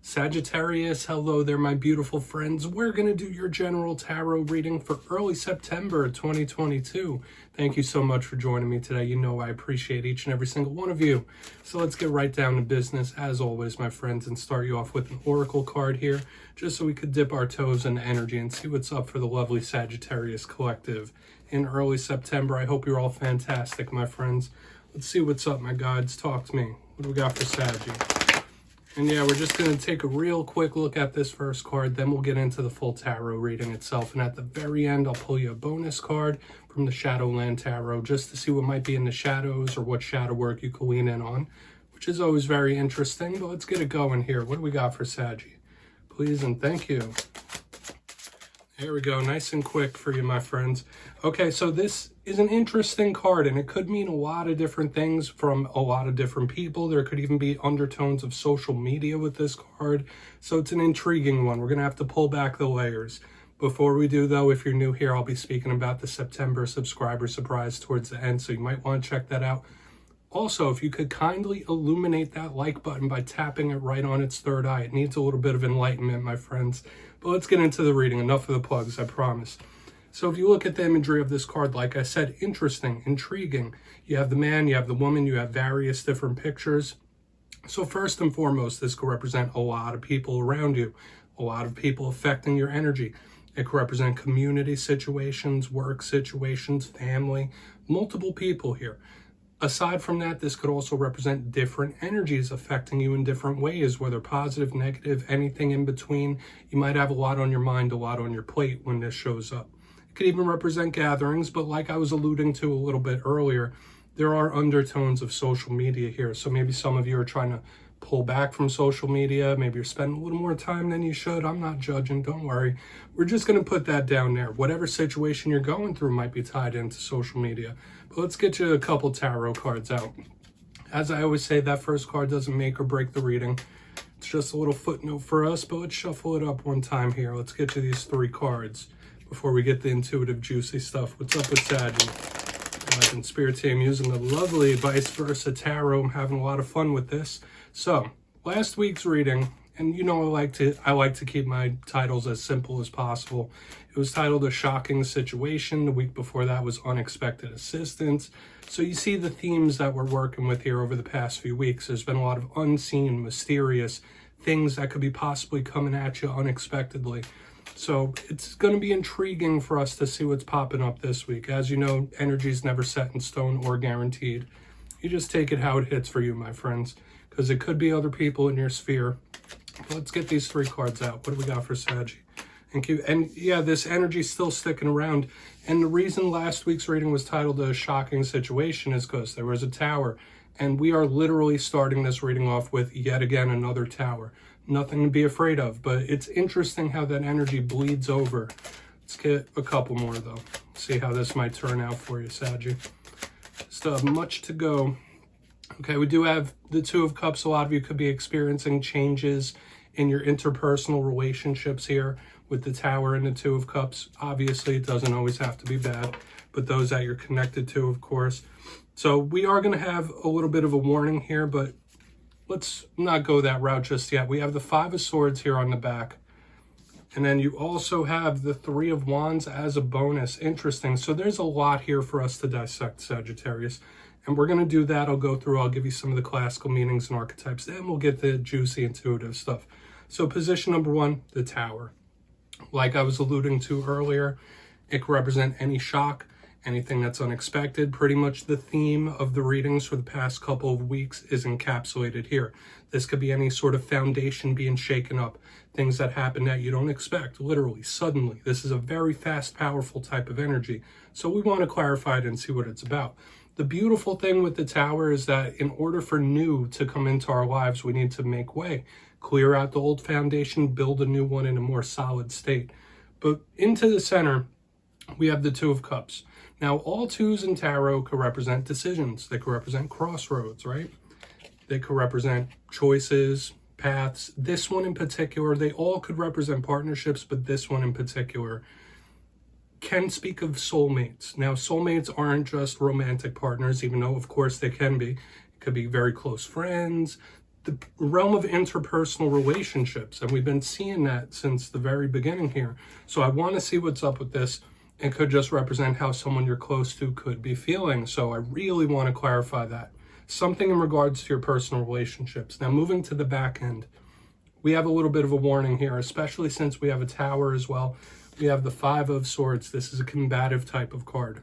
Sagittarius, hello there, my beautiful friends. We're going to do your general tarot reading for early September 2022. Thank you so much for joining me today. You know I appreciate each and every single one of you. So let's get right down to business, as always, my friends, and start you off with an oracle card here, just so we could dip our toes in energy and see what's up for the lovely Sagittarius collective in early September. I hope you're all fantastic, my friends. Let's see what's up, my gods. Talk to me. What do we got for Saggy? And yeah, we're just going to take a real quick look at this first card, then we'll get into the full tarot reading itself. And at the very end, I'll pull you a bonus card from the Shadowland Tarot just to see what might be in the shadows or what shadow work you can lean in on, which is always very interesting. But let's get it going here. What do we got for Saggy? Please and thank you. There we go. Nice and quick for you, my friends. Okay, so this is an interesting card, and it could mean a lot of different things from a lot of different people. There could even be undertones of social media with this card. So it's an intriguing one. We're going to have to pull back the layers. Before we do, though, if you're new here, I'll be speaking about the September subscriber surprise towards the end, so you might want to check that out. Also, if you could kindly illuminate that like button by tapping it right on its third eye. It needs a little bit of enlightenment, my friends. But let's get into the reading. Enough of the plugs, I promise. So if you look at the imagery of this card, like I said, interesting, intriguing. You have the man, you have the woman, you have various different pictures. So first and foremost, this could represent a lot of people around you, a lot of people affecting your energy. It could represent community situations, work situations, family, multiple people here. Aside from that, this could also represent different energies affecting you in different ways, whether positive, negative, anything in between. You might have a lot on your mind, a lot on your plate when this shows up. It could even represent gatherings, but like I was alluding to a little bit earlier, there are undertones of social media here. So maybe some of you are trying to pull back from social media. Maybe you're spending a little more time than you should. I'm not judging, don't worry. We're just going to put that down there. Whatever situation you're going through might be tied into social media. But let's get you a couple tarot cards out. As I always say, that first card doesn't make or break the reading. It's just a little footnote for us, but let's shuffle it up one time here. Let's get you these three cards before we get the intuitive, juicy stuff. What's up with Saggy? And Spirit Team using the lovely Vice Versa Tarot. I'm having a lot of fun with this. So, last week's reading, and you know I like to keep my titles as simple as possible. It was titled A Shocking Situation. The week before that was Unexpected Assistance. So you see the themes that we're working with here over the past few weeks. There's been a lot of unseen, mysterious things that could be possibly coming at you unexpectedly. So it's going to be intriguing for us to see what's popping up this week. As you know, energy is never set in stone or guaranteed. You just take it how it hits for you, my friends, because it could be other people in your sphere. But let's get these three cards out. What do we got for Saggy? Thank you. And yeah, this energy's still sticking around. And the reason last week's reading was titled A Shocking Situation is because there was a tower. And we are literally starting this reading off with yet again another tower. Nothing to be afraid of, but it's interesting how that energy bleeds over. Let's get a couple more, though. See how this might turn out for you, Saggy. Still have much to go. Okay, we do have the Two of Cups. A lot of you could be experiencing changes in your interpersonal relationships here with the Tower and the Two of Cups. Obviously, it doesn't always have to be bad, but those that you're connected to, of course. So we are going to have a little bit of a warning here, but let's not go that route just yet. We have the Five of Swords here on the back. And then you also have the Three of Wands as a bonus. Interesting. So there's a lot here for us to dissect, Sagittarius. And we're going to do that. I'll give you some of the classical meanings and archetypes. Then we'll get the juicy, intuitive stuff. So position number one, the Tower. Like I was alluding to earlier, it can represent any shock, anything that's unexpected. Pretty much the theme of the readings for the past couple of weeks is encapsulated here. This could be any sort of foundation being shaken up, things that happen that you don't expect, literally, suddenly. This is a very fast, powerful type of energy. So we want to clarify it and see what it's about. The beautiful thing with the Tower is that in order for new to come into our lives, we need to make way, clear out the old foundation, build a new one in a more solid state. But into the center, we have the Two of Cups. Now, all twos in tarot could represent decisions. They could represent crossroads, right? They could represent choices, paths. This one in particular, they all could represent partnerships, but this one in particular can speak of soulmates. Now, soulmates aren't just romantic partners, even though, of course, they can be. It could be very close friends, the realm of interpersonal relationships, and we've been seeing that since the very beginning here. So I want to see what's up with this. It could just represent how someone you're close to could be feeling. So I really want to clarify that. Something in regards to your personal relationships. Now, moving to the back end, we have a little bit of a warning here, especially since we have a Tower as well. We have the Five of Swords. This is a combative type of card.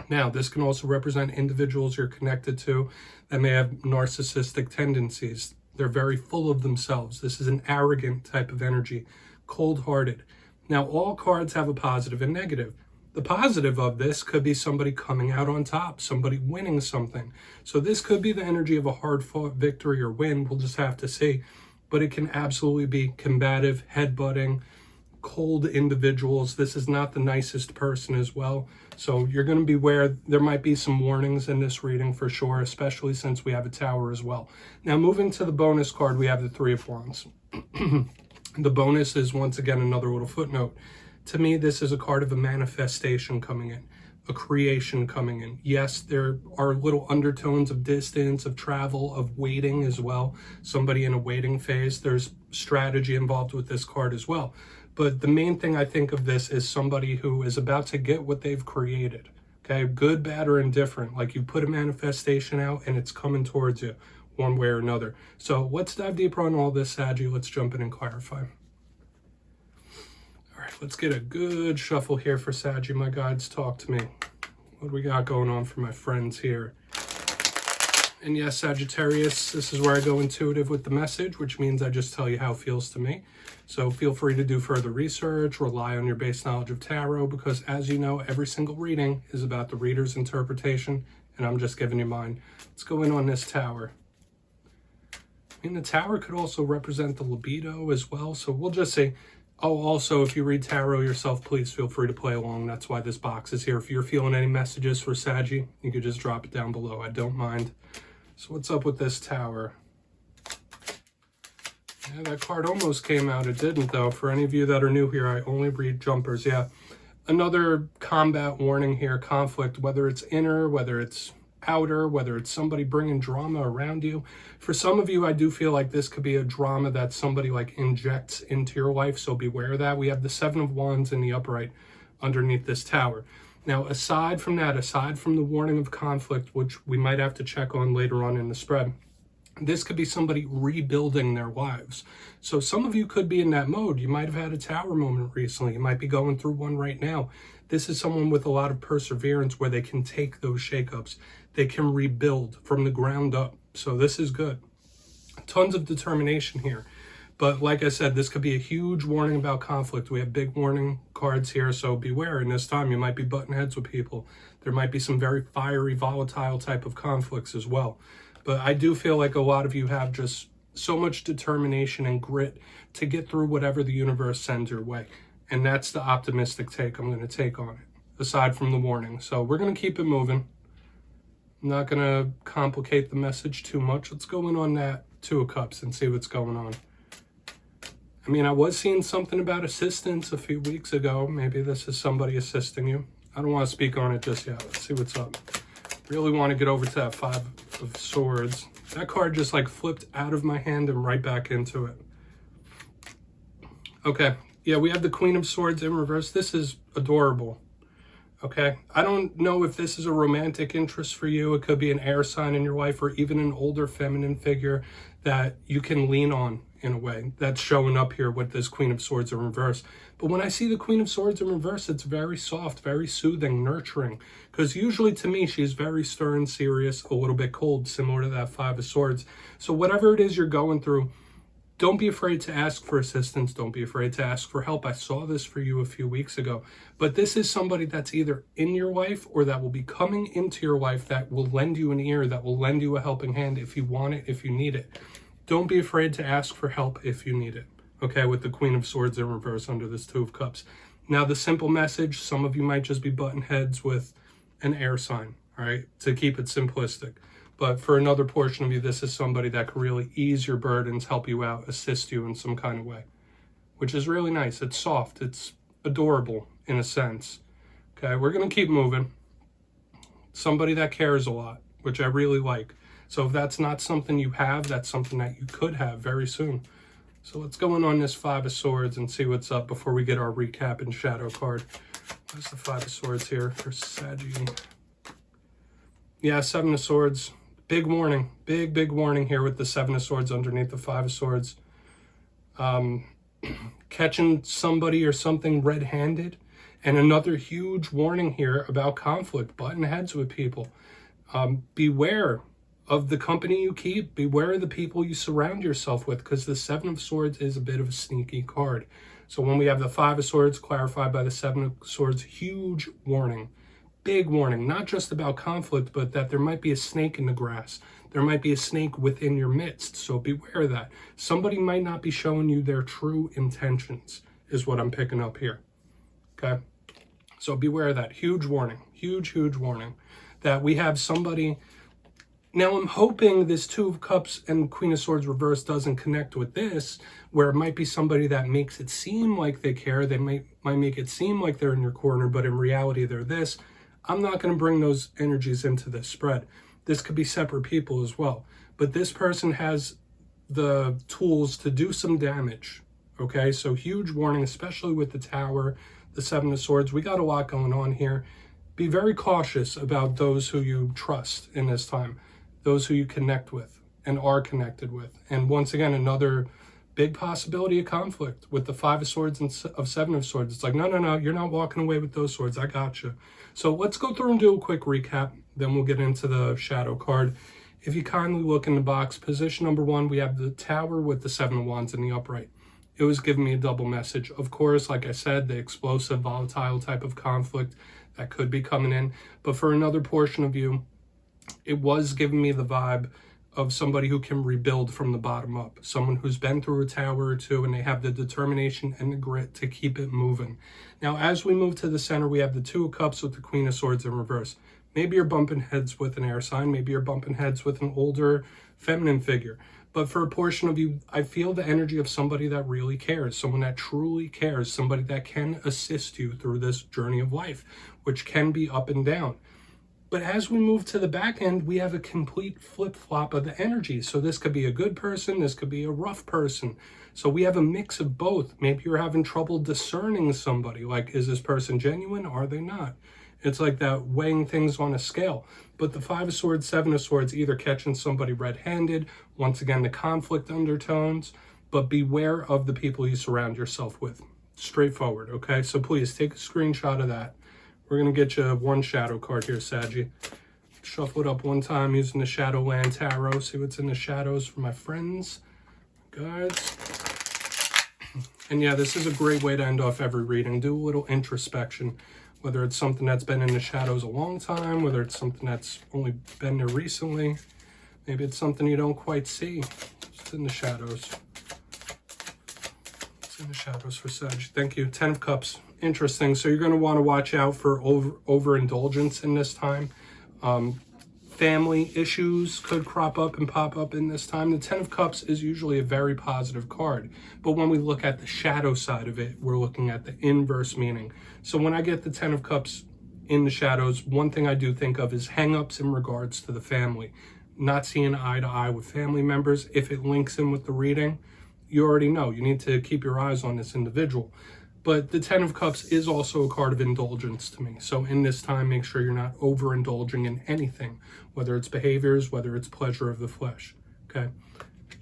Now, this can also represent individuals you're connected to that may have narcissistic tendencies. They're very full of themselves. This is an arrogant type of energy, cold-hearted. Now, all cards have a positive and negative. The positive of this could be somebody coming out on top, somebody winning something. So this could be the energy of a hard-fought victory or win. We'll just have to see. But it can absolutely be combative, headbutting, cold individuals. This is not the nicest person as well. So you're going to be aware there might be some warnings in this reading for sure, especially since we have a Tower as well. Now, moving to the bonus card, we have the Three of Wands. The bonus is, once again, another little footnote. To me, this is a card of a manifestation coming in, a creation coming in. Yes, there are little undertones of distance, of travel, of waiting as well. Somebody in a waiting phase. There's strategy involved with this card as well. But the main thing I think of this is somebody who is about to get what they've created. Okay, good, bad, or indifferent. Like you put a manifestation out and it's coming towards you one way or another. So let's dive deeper on all this, Saggy. Let's jump in and clarify. All right, let's get a good shuffle here for Saggy. My guides, talk to me. What do we got going on for my friends here? And yes, Sagittarius, this is where I go intuitive with the message, which means I just tell you how it feels to me. So feel free to do further research, rely on your base knowledge of tarot, because as you know, every single reading is about the reader's interpretation, and I'm just giving you mine. Let's go in on this Tower. I mean, the Tower could also represent the libido as well, so we'll just say, oh, also, if you read tarot yourself, please feel free to play along. That's why this box is here. If you're feeling any messages for Saggy, you could just drop it down below. I don't mind. So what's up with this Tower? Yeah, that card almost came out. It didn't, though. For any of you that are new here, I only read jumpers. Yeah, another combat warning here, conflict, whether it's inner, whether it's outer, whether it's somebody bringing drama around you. For some of you, I do feel like this could be a drama that somebody like injects into your life, so beware of that. We have the Seven of Wands in the upright underneath this Tower. Now, aside from that, aside from the warning of conflict, which we might have to check on later on in the spread, this could be somebody rebuilding their lives. So some of you could be in that mode. You might have had a Tower moment recently. You might be going through one right now. This is someone with a lot of perseverance where they can take those shakeups. They can rebuild from the ground up. So this is good. Tons of determination here. But like I said, this could be a huge warning about conflict. We have big warning cards here, so beware. And this time you might be butting heads with people. There might be some very fiery, volatile type of conflicts as well. But I do feel like a lot of you have just so much determination and grit to get through whatever the universe sends your way. And that's the optimistic take I'm going to take on it, aside from the warning. So we're going to keep it moving. I'm not going to complicate the message too much. Let's go in on that Two of Cups and see what's going on. I mean, I was seeing something about assistance a few weeks ago. Maybe this is somebody assisting you. I don't want to speak on it just yet. Let's see what's up. Really want to get over to that Five of Swords. That card just like flipped out of my hand and right back into it. Okay. Yeah, we have the Queen of Swords in reverse. This is adorable. Okay. I don't know if this is a romantic interest for you. It could be an air sign in your life or even an older feminine figure that you can lean on in a way. That's showing up here with this Queen of Swords in reverse. But when I see the Queen of Swords in reverse, it's very soft, very soothing, nurturing. Because usually to me, she's very stern, serious, a little bit cold, similar to that Five of Swords. So whatever it is you're going through, don't be afraid to ask for assistance. Don't be afraid to ask for help. I saw this for you a few weeks ago. But this is somebody that's either in your life or that will be coming into your life that will lend you an ear, that will lend you a helping hand if you want it, if you need it. Don't be afraid to ask for help if you need it. Okay, with the Queen of Swords in reverse under this Two of Cups. Now, the simple message, some of you might just be butting heads with an air sign, all right, to keep it simplistic. But for another portion of you, this is somebody that can really ease your burdens, help you out, assist you in some kind of way, which is really nice. It's soft. It's adorable in a sense. Okay, we're going to keep moving. Somebody that cares a lot, which I really like. So if that's not something you have, that's something that you could have very soon. So let's go in on this Five of Swords and see what's up before we get our recap and shadow card. Where's the Five of Swords here for Saggy? Yeah, Seven of Swords. Big warning. Big warning here with the Seven of Swords underneath the Five of Swords. Catching somebody or something red-handed. And another huge warning here about conflict, butting heads with people. Beware of the company you keep. Beware of the people you surround yourself with, because the Seven of Swords is a bit of a sneaky card. So when we have the Five of Swords clarified by the Seven of Swords, huge warning. Big warning, not just about conflict, but that there might be a snake in the grass. There might be a snake within your midst, so beware of that. Somebody might not be showing you their true intentions, is what I'm picking up here. Okay? So beware of that. Huge warning. Huge warning. That we have somebody... Now, I'm hoping this Two of Cups and Queen of Swords reverse doesn't connect with this, where it might be somebody that makes it seem like they care. They might make it seem like they're in your corner, but in reality, they're this. I'm not going to bring those energies into this spread. This could be separate people as well. But this person has the tools to do some damage. Okay, so huge warning, especially with the Tower, the Seven of Swords. We got a lot going on here. Be very cautious about those who you trust in this time. Those who you connect with and are connected with. And once again, another big possibility of conflict with the Five of Swords and of Seven of Swords. It's like, no, you're not walking away with those swords. I got you. So let's go through and do a quick recap. Then we'll get into the shadow card. If you kindly look in the box, position number 1, we have the Tower with the Seven of Wands in the upright. It was giving me a double message. Of course, like I said, the explosive, volatile type of conflict that could be coming in. But for another portion of you, it was giving me the vibe of somebody who can rebuild from the bottom up. Someone who's been through a tower or two and they have the determination and the grit to keep it moving. Now, as we move to the center, we have the Two of Cups with the Queen of Swords in reverse. Maybe you're bumping heads with an air sign. Maybe you're bumping heads with an older feminine figure. But for a portion of you, I feel the energy of somebody that really cares, someone that truly cares, somebody that can assist you through this journey of life, which can be up and down. But as we move to the back end, we have a complete flip-flop of the energy. So this could be a good person, this could be a rough person. So we have a mix of both. Maybe you're having trouble discerning somebody. Like, is this person genuine? Are they not? It's like that weighing things on a scale. But the Five of Swords, Seven of Swords, either catching somebody red-handed, once again, the conflict undertones, but beware of the people you surround yourself with. Straightforward, okay? So please take a screenshot of that. We're going to get you one shadow card here, Saggy. Shuffle it up one time using the Shadowland Tarot. See what's in the shadows for my friends, guys. And yeah, this is a great way to end off every reading. Do a little introspection, whether it's something that's been in the shadows a long time, whether it's something that's only been there recently. Maybe it's something you don't quite see. It's in the shadows. It's in the shadows for Sag. Thank you. 10 of Cups. Interesting. So you're going to want to watch out for overindulgence in this time. Family issues could crop up and pop up in this time. The 10 of Cups is usually a very positive card. But when we look at the shadow side of it, we're looking at the inverse meaning. So when I get the 10 of Cups in the shadows, one thing I do think of is hang-ups in regards to the family. Not seeing eye to eye with family members. If it links in with the reading, you already know. You need to keep your eyes on this individual. But the 10 of Cups is also a card of indulgence to me. So in this time, make sure you're not overindulging in anything, whether it's behaviors, whether it's pleasure of the flesh, okay?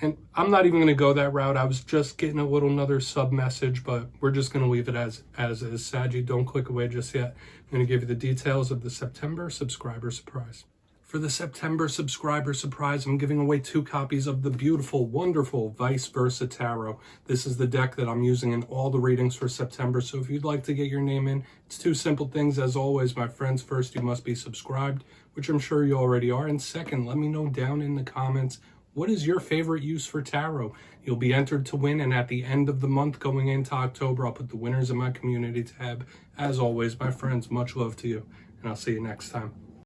And I'm not even going to go that route. I was just getting another sub message, but we're just going to leave it as is. Saggy, don't click away just yet. I'm going to give you the details of the September subscriber surprise. For the September subscriber surprise, I'm giving away 2 copies of the beautiful, wonderful Vice Versa Tarot. This is the deck that I'm using in all the readings for September. So if you'd like to get your name in, it's 2 simple things. As always, my friends, first, you must be subscribed, which I'm sure you already are. And second, let me know down in the comments, what is your favorite use for tarot? You'll be entered to win. And at the end of the month going into October, I'll put the winners in my community tab. As always, my friends, much love to you. And I'll see you next time.